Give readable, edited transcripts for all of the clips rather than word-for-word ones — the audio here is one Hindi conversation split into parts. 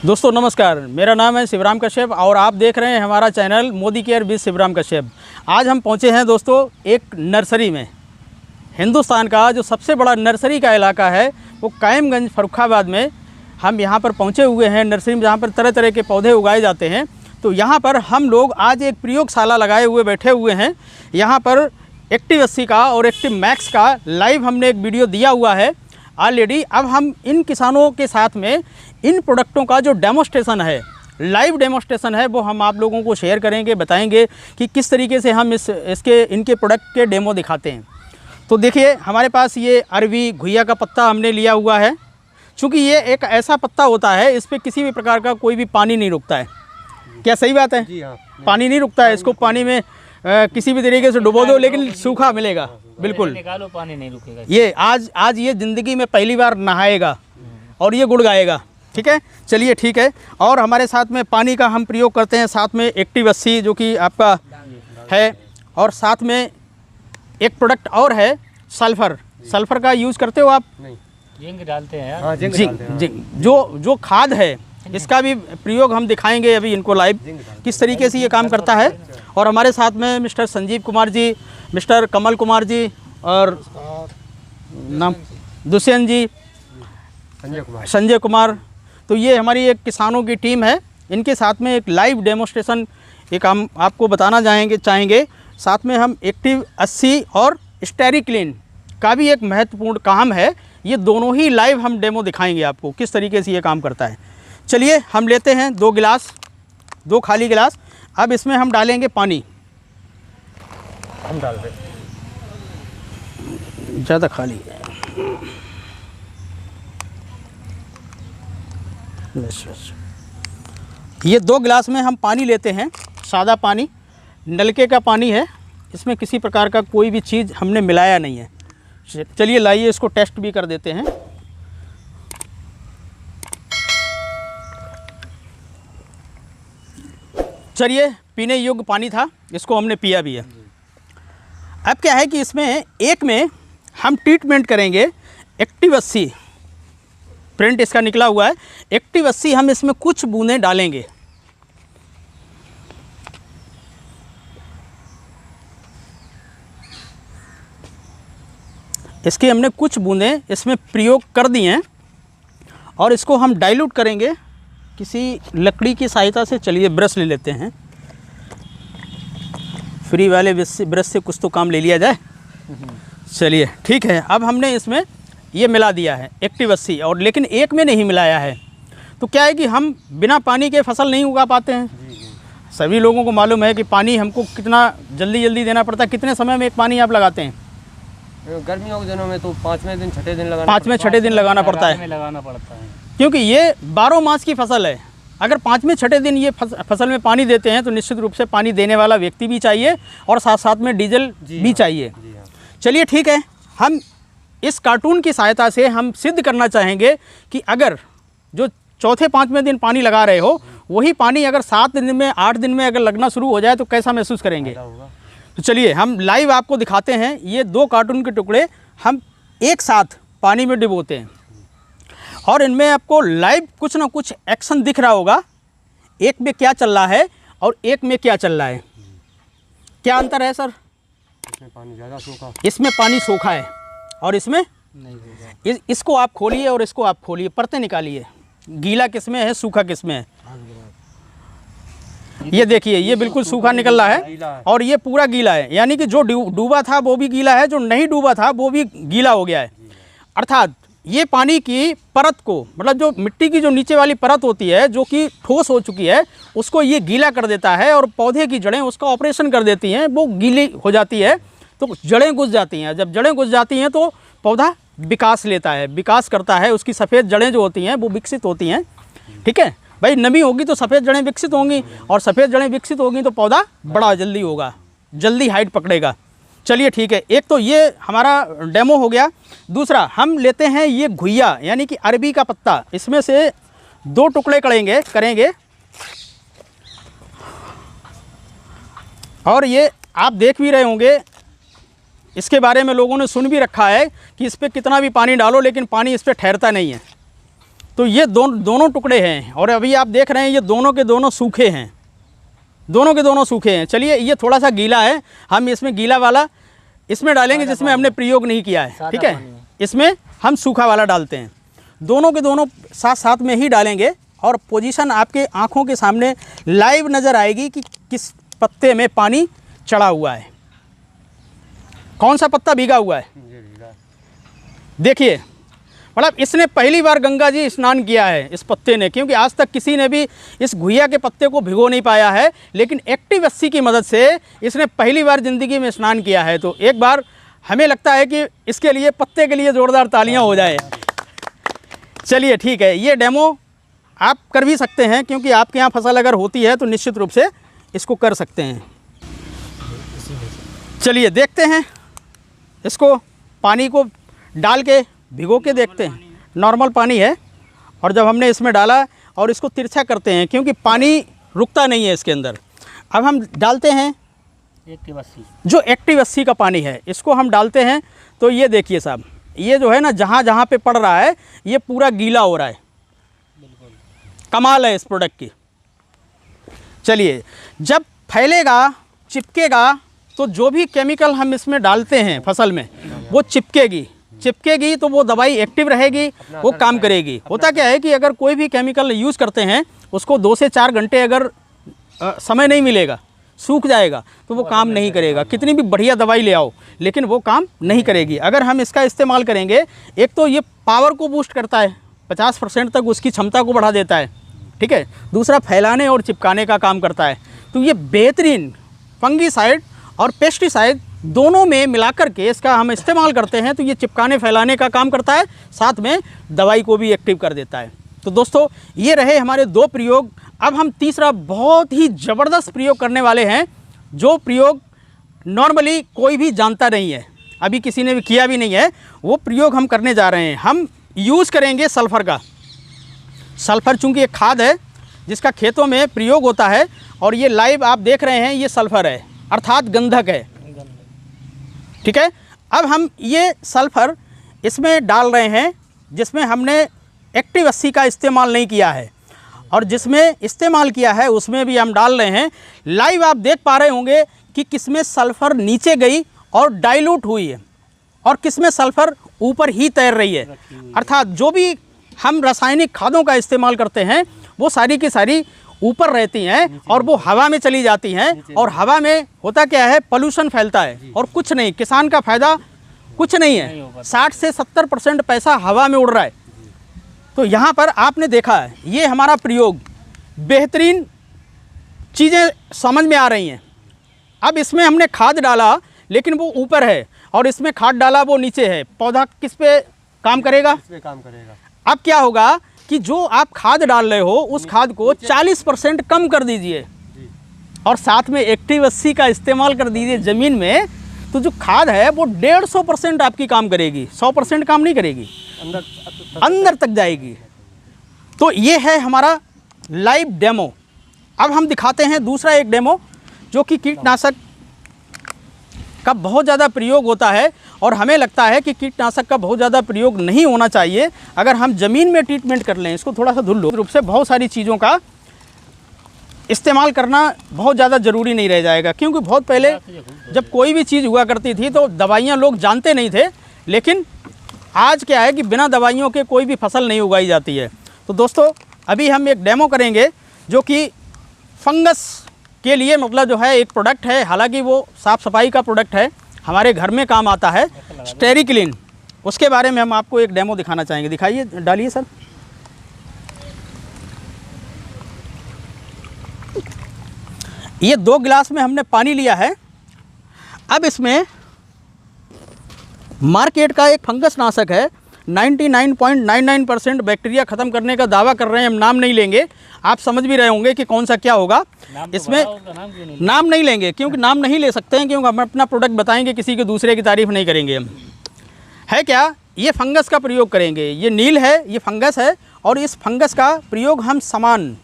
दोस्तों नमस्कार, मेरा नाम है शिवराम कश्यप और आप देख रहे हैं हमारा channel Modi care with Shivram Kashyap. आज हम पहुंचे हैं दोस्तों एक नर्सरी में। हिंदुस्तान का जो सबसे बड़ा नर्सरी का इलाका है वो कायमगंज फर्रुखाबाद में हम यहाँ पर पहुँचे हुए हैं। नर्सरी में जहाँ पर तरह तरह के पौधे उगाए जाते हैं। तो यहाँ पर हम लोग आज एक प्रयोगशाला लगाए हुए बैठे हुए हैं। यहाँ पर एक्टिव 80 का और एक्टिव मैक्स का लाइव हमने एक वीडियो दिया हुआ है ऑलरेडी। अब हम इन किसानों के साथ में इन प्रोडक्टों का जो डेमोस्ट्रेशन है, लाइव डेमोस्ट्रेशन है, वो हम आप लोगों को शेयर करेंगे, बताएंगे कि किस तरीके से हम इनके प्रोडक्ट के डेमो दिखाते हैं। तो देखिए हमारे पास ये अरवी घुइया का पत्ता हमने लिया हुआ है। चूँकि ये एक ऐसा पत्ता होता है, इस पर किसी भी प्रकार का कोई भी पानी नहीं रुकता है। क्या सही बात है? जी हाँ, पानी नहीं रुकता है। इसको पानी में किसी भी तरीके से डुबो दो लेकिन सूखा मिलेगा, बिल्कुल निकालो पानी नहीं रुकेगा। ये आज ये ज़िंदगी में पहली बार नहाएगा और ये गुड़ गाएगा। ठीक है, चलिए ठीक है। और हमारे साथ में पानी का हम प्रयोग करते हैं, साथ में एक्टिव 80 जो कि आपका है, और साथ में एक प्रोडक्ट और है सल्फ़र। सल्फ़र का यूज़ करते हो आप? नहीं, जिंक डालते हैं यार। हाँ, जिंक जो खाद है इसका भी प्रयोग हम दिखाएंगे अभी इनको लाइव किस तरीके से ये काम करता है। और हमारे साथ में मिस्टर संजीव कुमार जी, मिस्टर कमल कुमार जी और नाम दुष्यंत जी, संजय कुमार। तो ये हमारी एक किसानों की टीम है। इनके साथ में एक लाइव डेमोस्ट्रेशन एक हम आपको बताना चाहेंगे। साथ में हम एक्टिव 80 और स्टेरिक्लीन का भी एक महत्वपूर्ण काम है। ये दोनों ही लाइव हम डेमो दिखाएंगे आपको किस तरीके से ये काम करता है। चलिए हम लेते हैं 2 गिलास, 2 खाली गिलास। अब इसमें हम डालेंगे पानी। हम डाल रहे ज़्यादा खाली है। बस ये 2 गिलास में हम पानी लेते हैं, सादा पानी, नलके का पानी है। इसमें किसी प्रकार का कोई भी चीज़ हमने मिलाया नहीं है। चलिए लाइए इसको टेस्ट भी कर देते हैं। चलिए पीने योग्य पानी था, इसको हमने पिया भी है। अब क्या है कि इसमें एक में हम ट्रीटमेंट करेंगे एक्टिव 80, प्रिंट इसका निकला हुआ है। एक्टिव 80 हम इसमें कुछ बूंदें डालेंगे। इसके हमने कुछ बूंदें इसमें प्रयोग कर दी हैं और इसको हम डाइल्यूट करेंगे किसी लकड़ी की सहायता से। चलिए ब्रश ले लेते हैं, फ्री वाले ब्रश से कुछ तो काम ले लिया जाए। चलिए ठीक है। अब हमने इसमें ये मिला दिया है एक्टिव 80, और लेकिन एक में नहीं मिलाया है। तो क्या है कि हम बिना पानी के फसल नहीं उगा पाते हैं। सभी लोगों को मालूम है कि पानी हमको कितना जल्दी देना पड़ता है। कितने समय में एक पानी आप लगाते हैं? गर्मियों के दिनों में तो 5वें दिन 6ठे दिन लगाना, 5वें 6ठे दिन लगाना पड़ता है, क्योंकि ये 12 मास की फसल है। अगर 5वें 6ठे दिन ये फसल में पानी देते हैं तो निश्चित रूप से पानी देने वाला व्यक्ति भी चाहिए और साथ साथ में डीजल भी चाहिए। चलिए ठीक है, हम इस कार्टून की सहायता से हम सिद्ध करना चाहेंगे कि अगर जो चौथे 5वें दिन पानी लगा रहे हो वही पानी अगर 7 दिन में 8 दिन में अगर लगना शुरू हो जाए तो कैसा महसूस करेंगे। तो चलिए हम लाइव आपको दिखाते हैं। ये 2 कार्टून के टुकड़े हम एक साथ पानी में डुबोते हैं और इनमें आपको लाइव कुछ ना कुछ एक्शन दिख रहा होगा। एक में क्या चल रहा है और एक में क्या चल रहा है। क्या अंतर है सर? इसमें पानी ज़्यादा सूखा, इसमें पानी सूखा है और इसमें नहीं। इसको आप खोलिए और इसको आप खोलिए, परतें निकालिए। गीला किसमें है, सूखा किसमें है? ये देखिए ये बिल्कुल सूखा निकल रहा है और ये पूरा गीला है। यानी कि जो डूबा था वो भी गीला है, जो नहीं डूबा था वो भी गीला हो गया है। अर्थात ये पानी की परत को, मतलब जो मिट्टी की जो नीचे वाली परत होती है जो कि ठोस हो चुकी है, उसको ये गीला कर देता है और पौधे की जड़ें उसका ऑपरेशन कर देती हैं। वो गीली हो जाती है तो जड़ें घुस जाती हैं। जब जड़ें घुस जाती हैं तो पौधा विकास लेता है, विकास करता है। उसकी सफ़ेद जड़ें जो होती हैं वो विकसित होती हैं। ठीक है भाई, नमी होगी तो सफ़ेद जड़ें विकसित होंगी और सफ़ेद जड़ें विकसित होंगी तो पौधा बड़ा जल्दी होगा, जल्दी हाइट पकड़ेगा। चलिए ठीक है, एक तो ये हमारा डेमो हो गया। दूसरा हम लेते हैं ये घुइया यानी कि अरबी का पत्ता। इसमें से 2 टुकड़े करेंगे और ये आप देख भी रहे होंगे, इसके बारे में लोगों ने सुन भी रखा है कि इस पर कितना भी पानी डालो लेकिन पानी इस पर ठहरता नहीं है। तो ये दोनों टुकड़े हैं और अभी आप देख रहे हैं ये दोनों के दोनों सूखे हैं, दोनों के दोनों सूखे हैं। चलिए ये थोड़ा सा गीला है, हम इसमें गीला वाला इसमें डालेंगे जिसमें हमने प्रयोग नहीं किया है, ठीक है। इसमें हम सूखा वाला डालते हैं, दोनों के दोनों साथ साथ में ही डालेंगे और पोजीशन आपके आँखों के सामने लाइव नज़र आएगी कि किस पत्ते में पानी चढ़ा हुआ है, कौन सा पत्ता भीगा हुआ है। देखिए मतलब इसने पहली बार गंगा जी स्नान किया है इस पत्ते ने, क्योंकि आज तक किसी ने भी इस घुइया के पत्ते को भिगो नहीं पाया है, लेकिन एक्टिव 80 की मदद से इसने पहली बार ज़िंदगी में स्नान किया है। तो एक बार हमें लगता है कि इसके लिए पत्ते के लिए ज़ोरदार तालियां हो जाए। चलिए ठीक है, ये डेमो आप कर भी सकते हैं, क्योंकि आपके यहाँ फसल अगर होती है तो निश्चित रूप से इसको कर सकते हैं। चलिए देखते हैं, इसको पानी को डाल के भिगो के देखते हैं। नॉर्मल पानी है और जब हमने इसमें डाला और इसको तिरछा करते हैं, क्योंकि पानी रुकता नहीं है इसके अंदर। अब हम डालते हैं जो एक्टिव 80 का पानी है, इसको हम डालते हैं। तो ये देखिए साहब, ये जो है ना जहाँ जहाँ पे पड़ रहा है ये पूरा गीला हो रहा है। कमाल है इस प्रोडक्ट की। चलिए जब फैलेगा चिपकेगा तो जो भी केमिकल हम इसमें डालते हैं फसल में वो चिपकेगी तो वो दवाई एक्टिव रहेगी, वो काम करेगी। होता क्या है कि अगर कोई भी केमिकल यूज़ करते हैं उसको 2 से 4 घंटे अगर समय नहीं मिलेगा, सूख जाएगा तो वो काम नहीं करेगा। कितनी भी बढ़िया दवाई ले आओ लेकिन वो काम नहीं करेगी। अगर हम इसका इस्तेमाल करेंगे, एक तो ये पावर को बूस्ट करता है, 50% तक उसकी क्षमता को बढ़ा देता है, ठीक है। दूसरा फैलाने और चिपकाने का काम करता है। तो ये बेहतरीन फंगीसाइड और पेस्टिसाइड दोनों में मिलाकर के इसका हम इस्तेमाल करते हैं, तो ये चिपकाने फैलाने का काम करता है, साथ में दवाई को भी एक्टिव कर देता है। तो दोस्तों ये रहे हमारे 2 प्रयोग। अब हम तीसरा बहुत ही ज़बरदस्त प्रयोग करने वाले हैं, जो प्रयोग नॉर्मली कोई भी जानता नहीं है, अभी किसी ने भी किया भी नहीं है। वो प्रयोग हम करने जा रहे हैं। हम यूज़ करेंगे सल्फ़र का। सल्फ़र चूँकि एक खाद है जिसका खेतों में प्रयोग होता है, और ये लाइव आप देख रहे हैं ये सल्फ़र है, अर्थात गंधक है, ठीक है। अब हम ये सल्फ़र इसमें डाल रहे हैं जिसमें हमने एक्टिव 80 का इस्तेमाल नहीं किया है, और जिसमें इस्तेमाल किया है उसमें भी हम डाल रहे हैं। लाइव आप देख पा रहे होंगे कि किसमें सल्फ़र नीचे गई और डाइल्यूट हुई है और किसमें सल्फ़र ऊपर ही तैर रही है। अर्थात जो भी हम रासायनिक खादों का इस्तेमाल करते हैं वो सारी की सारी ऊपर रहती हैं और वो हवा में चली जाती हैं, और हवा में होता क्या है, पोल्यूशन फैलता है और कुछ नहीं, किसान का फ़ायदा कुछ नहीं है। 60 से 70% पैसा हवा में उड़ रहा है। तो यहाँ पर आपने देखा है ये हमारा प्रयोग, बेहतरीन चीज़ें समझ में आ रही हैं। अब इसमें हमने खाद डाला लेकिन वो ऊपर है, और इसमें खाद डाला वो नीचे है। पौधा किस पे काम करेगा? इस पे काम करेगा। अब क्या होगा कि जो आप खाद डाल रहे हो उस खाद को 40% कम कर दीजिए और साथ में एक्टिव 80 का इस्तेमाल कर दीजिए ज़मीन में, तो जो खाद है वो 150% आपकी काम करेगी, 100% काम नहीं करेगी, अंदर तक जाएगी। तो ये है हमारा लाइव डेमो। अब हम दिखाते हैं दूसरा एक डेमो, जो कि कीटनाशक का बहुत ज़्यादा प्रयोग होता है, और हमें लगता है कि कीटनाशक का बहुत ज़्यादा प्रयोग नहीं होना चाहिए। अगर हम ज़मीन में ट्रीटमेंट कर लें, इसको थोड़ा सा धुल लो, रूप से बहुत सारी चीज़ों का इस्तेमाल करना बहुत ज़्यादा ज़रूरी नहीं रह जाएगा। क्योंकि बहुत पहले जब कोई भी चीज़ हुआ करती थी तो दवाइयाँ लोग जानते नहीं थे, लेकिन आज क्या है कि बिना दवाइयों के कोई भी फसल नहीं उगाई जाती है। तो दोस्तों अभी हम एक डेमो करेंगे जो कि फंगस के लिए मतलब जो है एक प्रोडक्ट है, हालांकि वो साफ़ सफाई का प्रोडक्ट है, हमारे घर में काम आता है, स्टेरिक्लीन। उसके बारे में हम आपको एक डेमो दिखाना चाहेंगे। दिखाइए, डालिए सर। ये 2 गिलास में हमने पानी लिया है। अब इसमें मार्केट का एक फंगस नाशक है, 99.99% बैक्टीरिया ख़त्म करने का दावा कर रहे हैं। हम नाम नहीं लेंगे, आप समझ भी रहे होंगे कि कौन सा क्या होगा। इसमें नाम नहीं लेंगे, क्योंकि नाम नहीं ले सकते हैं, क्योंकि हम अपना प्रोडक्ट बताएंगे, किसी के दूसरे की तारीफ़ नहीं करेंगे हम। है क्या, ये फंगस का प्रयोग करेंगे। ये नील है, ये फंगस है, और इस फंगस का प्रयोग हम समान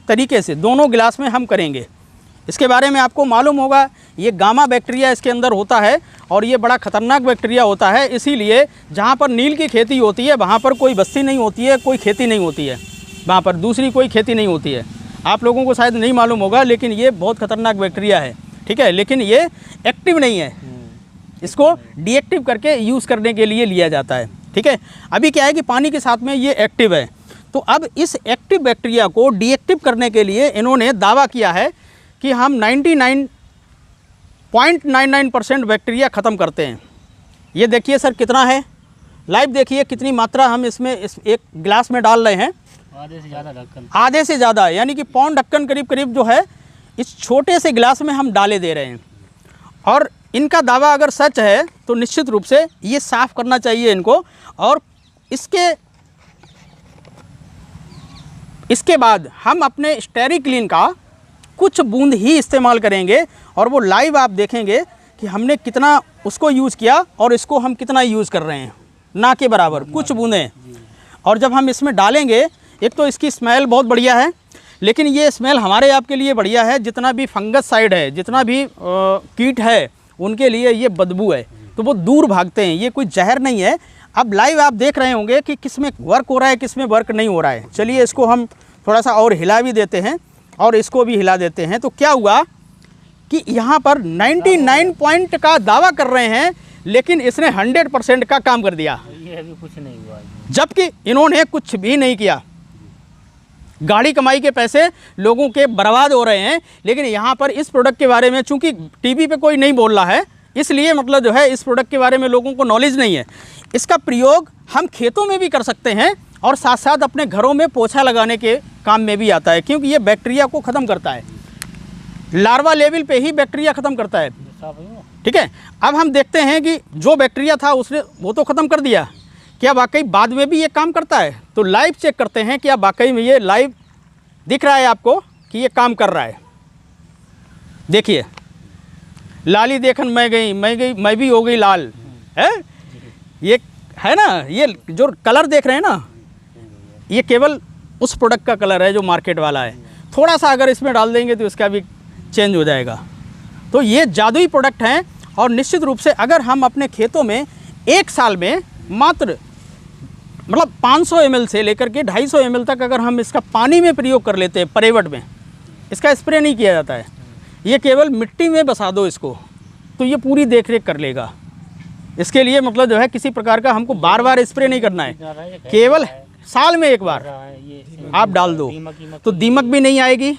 तरीके से दोनों गिलास में हम करेंगे। इसके बारे में आपको मालूम होगा, ये गामा बैक्टीरिया इसके अंदर होता है और ये बड़ा ख़तरनाक बैक्टीरिया होता है। इसीलिए जहाँ पर नील की खेती होती है वहाँ पर कोई बस्ती नहीं होती है, कोई खेती नहीं होती है, वहाँ पर दूसरी कोई खेती नहीं होती है। आप लोगों को शायद नहीं मालूम होगा, लेकिन ये बहुत ख़तरनाक बैक्टीरिया है, ठीक है। लेकिन ये एक्टिव नहीं है, इसको डीएक्टिव करके यूज़ करने के लिए लिया जाता है, ठीक है। अभी क्या है कि पानी के साथ में ये एक्टिव है, तो अब इस एक्टिव बैक्टीरिया को डीएक्टिव करने के लिए इन्होंने दावा किया है कि हम 99.99% बैक्टीरिया ख़त्म करते हैं। ये देखिए सर कितना है, लाइव देखिए कितनी मात्रा हम इसमें इस एक गिलास में डाल रहे हैं। आधे से ज़्यादा ढक्कन, आधे से ज़्यादा, यानी कि पौन ढक्कन करीब करीब जो है इस छोटे से गिलास में हम डाले दे रहे हैं। और इनका दावा अगर सच है तो निश्चित रूप से ये साफ़ करना चाहिए इनको, और इसके बाद हम अपने स्टेरिक्लीन का कुछ बूंद ही इस्तेमाल करेंगे और वो लाइव आप देखेंगे कि हमने कितना उसको यूज़ किया और इसको हम कितना यूज़ कर रहे हैं, ना के बराबर कुछ बूंदें। और जब हम इसमें डालेंगे, एक तो इसकी स्मेल बहुत बढ़िया है, लेकिन ये स्मेल हमारे आपके लिए बढ़िया है, जितना भी फंगस साइड है, जितना भी कीट है, उनके लिए ये बदबू है, तो वो दूर भागते हैं। ये कोई जहर नहीं है। अब लाइव आप देख रहे होंगे कि किस में वर्क हो रहा है, किस में वर्क नहीं हो रहा है। चलिए इसको हम थोड़ा सा और हिला भी देते हैं और इसको भी हिला देते हैं। तो क्या हुआ कि यहाँ पर 99 पॉइंट का दावा कर रहे हैं, लेकिन इसने 100% का काम कर दिया। ये अभी कुछ नहीं हुआ, जबकि इन्होंने कुछ भी नहीं किया। गाड़ी कमाई के पैसे लोगों के बर्बाद हो रहे हैं, लेकिन यहाँ पर इस प्रोडक्ट के बारे में चूंकि टीवी पे कोई नहीं बोल रहा है, इसलिए मतलब जो है इस प्रोडक्ट के बारे में लोगों को नॉलेज नहीं है। इसका प्रयोग हम खेतों में भी कर सकते हैं और साथ साथ अपने घरों में पोछा लगाने के काम में भी आता है, क्योंकि ये बैक्टीरिया को ख़त्म करता है, लार्वा लेवल पे ही बैक्टीरिया ख़त्म करता है, ठीक है। अब हम देखते हैं कि जो बैक्टीरिया था उसने वो तो ख़त्म कर दिया, क्या वाकई बाद में भी ये काम करता है? तो लाइव चेक करते हैं क्या वाकई में ये लाइव दिख रहा है आपको कि ये काम कर रहा है। देखिए, लाली देखन मैं भी हो गई लाल है, ये है ना, ये जो कलर देख रहे हैं ना, ये केवल उस प्रोडक्ट का कलर है जो मार्केट वाला है। थोड़ा सा अगर इसमें डाल देंगे तो इसका भी चेंज हो जाएगा। तो ये जादुई प्रोडक्ट हैं, और निश्चित रूप से अगर हम अपने खेतों में एक साल में मात्र मतलब 500 ml से लेकर के 250 ml तक अगर हम इसका पानी में प्रयोग कर लेते हैं, परेवट में, इसका स्प्रे नहीं किया जाता है, ये केवल मिट्टी में बसा दो इसको, तो ये पूरी देख रेख कर लेगा। इसके लिए मतलब जो है किसी प्रकार का हमको बार बार स्प्रे नहीं करना है, केवल साल में एक बार आप डाल दो तो दीमक भी नहीं आएगी,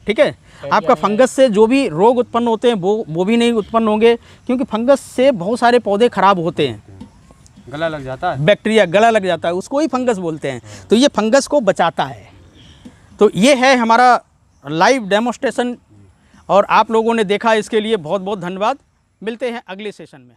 ठीक है। आपका फंगस से जो भी रोग उत्पन्न होते हैं वो भी नहीं उत्पन्न होंगे, क्योंकि फंगस से बहुत सारे पौधे खराब होते हैं, गला लग जाता है, बैक्टीरिया गला लग जाता है, उसको ही फंगस बोलते हैं। तो ये फंगस को बचाता है। तो ये है हमारा लाइव डेमोस्ट्रेशन, और आप लोगों ने देखा, इसके लिए बहुत बहुत धन्यवाद। मिलते हैं अगले सेशन में।